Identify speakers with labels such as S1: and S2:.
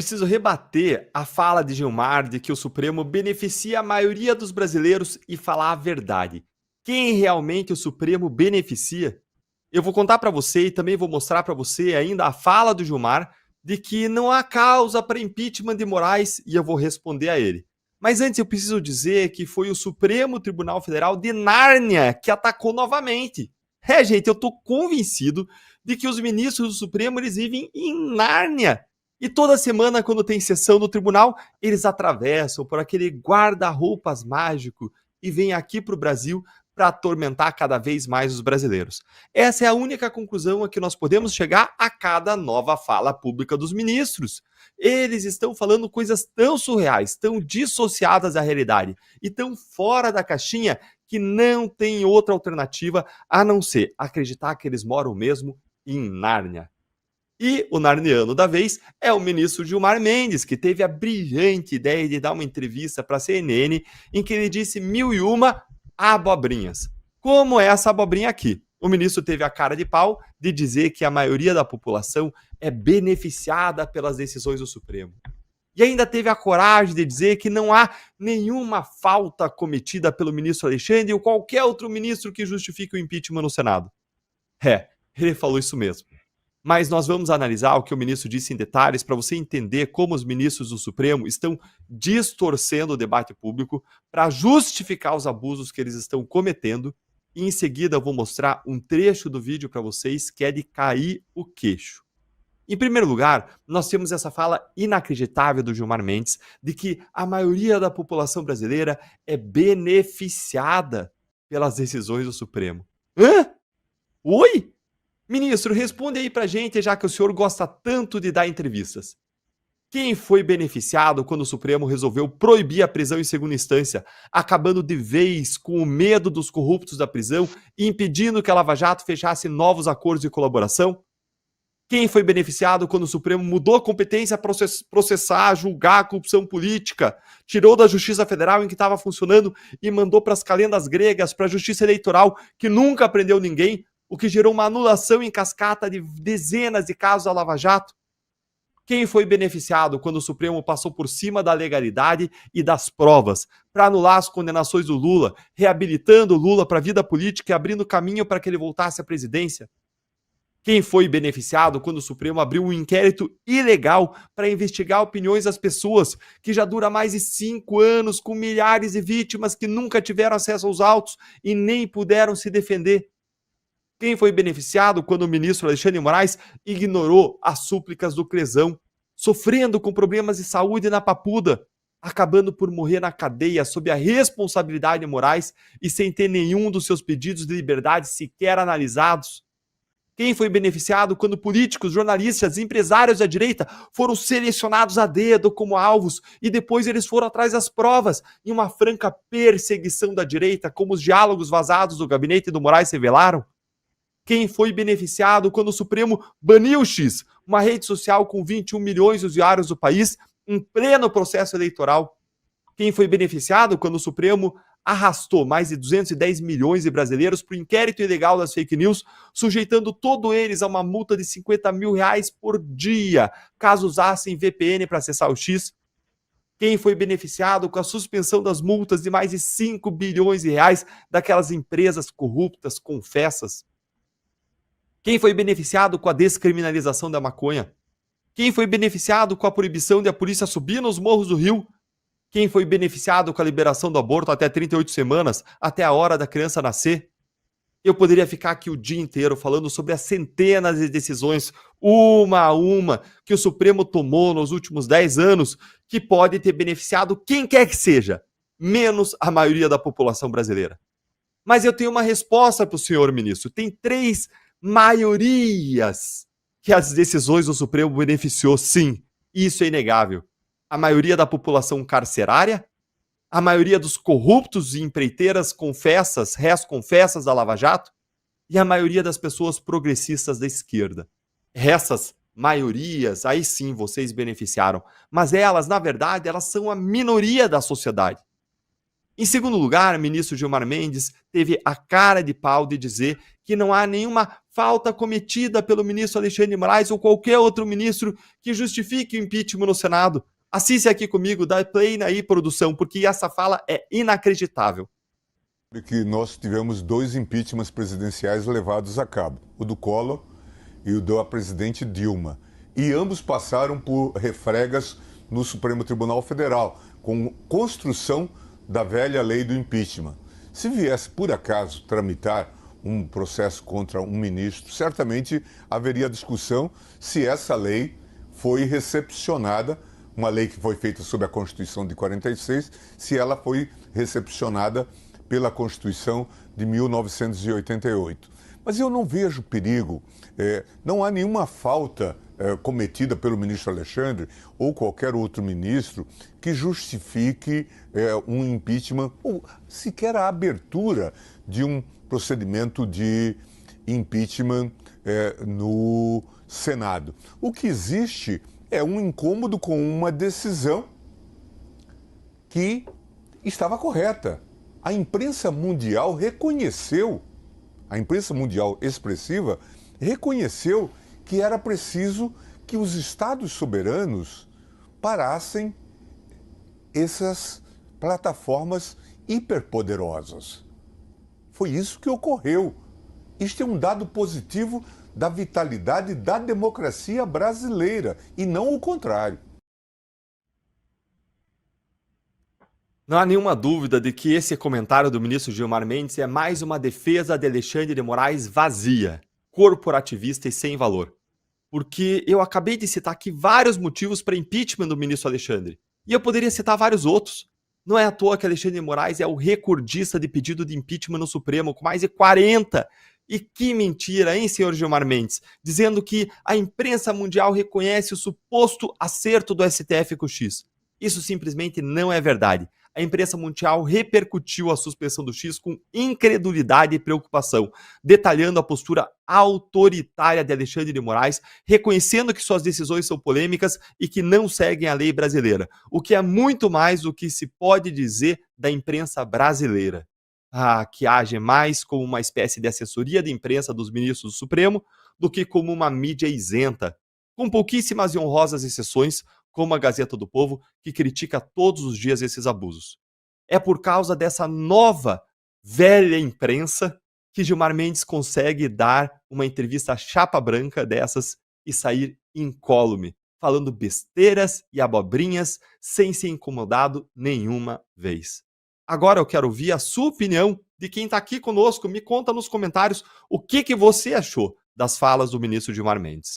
S1: preciso rebater a fala de Gilmar de que o Supremo beneficia a maioria dos brasileiros e falar a verdade. Quem realmente o Supremo beneficia? Eu vou contar para você e também vou mostrar para você ainda a fala do Gilmar de que não há causa para impeachment de Moraes e eu vou responder a ele. Mas antes eu preciso dizer que foi o Supremo Tribunal Federal de Nárnia que atacou novamente. Gente, eu tô convencido de que os ministros do Supremo eles vivem em Nárnia. E toda semana, quando tem sessão no tribunal, eles atravessam por aquele guarda-roupas mágico e vêm aqui para o Brasil para atormentar cada vez mais os brasileiros. Essa é a única conclusão a que nós podemos chegar a cada nova fala pública dos ministros. Eles estão falando coisas tão surreais, tão dissociadas da realidade e tão fora da caixinha que não tem outra alternativa a não ser acreditar que eles moram mesmo em Nárnia. E o narniano da vez é o ministro Gilmar Mendes, que teve a brilhante ideia de dar uma entrevista para a CNN em que ele disse 1001 abobrinhas. Como essa abobrinha aqui. O ministro teve a cara de pau de dizer que a maioria da população é beneficiada pelas decisões do Supremo. E ainda teve a coragem de dizer que não há nenhuma falta cometida pelo ministro Alexandre ou qualquer outro ministro que justifique o impeachment no Senado. Ele falou isso mesmo. Mas nós vamos analisar o que o ministro disse em detalhes para você entender como os ministros do Supremo estão distorcendo o debate público para justificar os abusos que eles estão cometendo. E em seguida eu vou mostrar um trecho do vídeo para vocês que é de cair o queixo. Em primeiro lugar, nós temos essa fala inacreditável do Gilmar Mendes de que a maioria da população brasileira é beneficiada pelas decisões do Supremo. Oi? Ministro, responde aí pra gente, já que o senhor gosta tanto de dar entrevistas. Quem foi beneficiado quando o Supremo resolveu proibir a prisão em segunda instância, acabando de vez com o medo dos corruptos da prisão e impedindo que a Lava Jato fechasse novos acordos de colaboração? Quem foi beneficiado quando o Supremo mudou a competência para processar, julgar a corrupção política, tirou da Justiça Federal em que estava funcionando e mandou para as calendas gregas, para a Justiça Eleitoral, que nunca prendeu ninguém, o que gerou uma anulação em cascata de dezenas de casos da Lava Jato? Quem foi beneficiado quando o Supremo passou por cima da legalidade e das provas para anular as condenações do Lula, reabilitando o Lula para a vida política e abrindo caminho para que ele voltasse à presidência? Quem foi beneficiado quando o Supremo abriu um inquérito ilegal para investigar opiniões das pessoas, que já dura mais de 5 anos, com milhares de vítimas que nunca tiveram acesso aos autos e nem puderam se defender? Quem foi beneficiado quando o ministro Alexandre de Moraes ignorou as súplicas do Crezão, sofrendo com problemas de saúde na Papuda, acabando por morrer na cadeia sob a responsabilidade de Moraes e sem ter nenhum dos seus pedidos de liberdade sequer analisados? Quem foi beneficiado quando políticos, jornalistas, empresários da direita foram selecionados a dedo como alvos e depois eles foram atrás das provas em uma franca perseguição da direita, como os diálogos vazados do gabinete do Moraes revelaram? Quem foi beneficiado quando o Supremo baniu o X, uma rede social com 21 milhões de usuários do país, em pleno processo eleitoral? Quem foi beneficiado quando o Supremo arrastou mais de 210 milhões de brasileiros para o inquérito ilegal das fake news, sujeitando todos eles a uma multa de 50 mil reais por dia, caso usassem VPN para acessar o X? Quem foi beneficiado com a suspensão das multas de mais de 5 bilhões de reais daquelas empresas corruptas, confessas? Quem foi beneficiado com a descriminalização da maconha? Quem foi beneficiado com a proibição de a polícia subir nos morros do Rio? Quem foi beneficiado com a liberação do aborto até 38 semanas, até a hora da criança nascer? Eu poderia ficar aqui o dia inteiro falando sobre as centenas de decisões, uma a uma, que o Supremo tomou nos últimos 10 anos, que pode ter beneficiado quem quer que seja, menos a maioria da população brasileira. Mas eu tenho uma resposta para o senhor ministro. Tem 3 maiorias que as decisões do Supremo beneficiou, sim. Isso é inegável. A maioria da população carcerária, a maioria dos corruptos e empreiteiras confessas, réis confessas da Lava Jato, e a maioria das pessoas progressistas da esquerda. Essas maiorias, aí sim vocês beneficiaram. Mas elas, na verdade, elas são a minoria da sociedade. Em segundo lugar, o ministro Gilmar Mendes teve a cara de pau de dizer que não há nenhuma falta cometida pelo ministro Alexandre de Moraes ou qualquer outro ministro que justifique o impeachment no Senado. Assiste aqui comigo, dá play aí, produção, porque essa fala é inacreditável.
S2: Que nós tivemos 2 impeachments presidenciais levados a cabo, o do Collor e o da presidente Dilma. E ambos passaram por refregas no Supremo Tribunal Federal, com construção da velha lei do impeachment. Se viesse, por acaso, tramitar um processo contra um ministro, certamente haveria discussão se essa lei foi recepcionada, uma lei que foi feita sob a Constituição de 46, se ela foi recepcionada pela Constituição de 1988. Mas eu não vejo perigo, não há nenhuma falta cometida pelo ministro Alexandre ou qualquer outro ministro que justifique um impeachment ou sequer a abertura de um procedimento de impeachment no Senado. O que existe é um incômodo com uma decisão que estava correta. A imprensa mundial reconheceu, a imprensa mundial expressiva reconheceu que era preciso que os estados soberanos parassem essas plataformas hiperpoderosas. Foi isso que ocorreu. Isto é um dado positivo da vitalidade da democracia brasileira e não o contrário.
S1: Não há nenhuma dúvida de que esse comentário do ministro Gilmar Mendes é mais uma defesa de Alexandre de Moraes vazia, corporativista e sem valor. Porque eu acabei de citar aqui vários motivos para impeachment do ministro Alexandre. E eu poderia citar vários outros. Não é à toa que Alexandre de Moraes é o recordista de pedido de impeachment no Supremo, com mais de 40. E que mentira, hein, senhor Gilmar Mendes? Dizendo que a imprensa mundial reconhece o suposto acerto do STF com o X. Isso simplesmente não é verdade. A imprensa mundial repercutiu a suspensão do X com incredulidade e preocupação, detalhando a postura autoritária de Alexandre de Moraes, reconhecendo que suas decisões são polêmicas e que não seguem a lei brasileira, o que é muito mais do que se pode dizer da imprensa brasileira. Que age mais como uma espécie de assessoria de imprensa dos ministros do Supremo do que como uma mídia isenta, com pouquíssimas e honrosas exceções, como a Gazeta do Povo, que critica todos os dias esses abusos. É por causa dessa nova, velha imprensa que Gilmar Mendes consegue dar uma entrevista chapa branca dessas e sair incólume, falando besteiras e abobrinhas sem ser incomodado nenhuma vez. Agora eu quero ouvir a sua opinião de quem está aqui conosco. Me conta nos comentários o que você achou das falas do ministro Gilmar Mendes.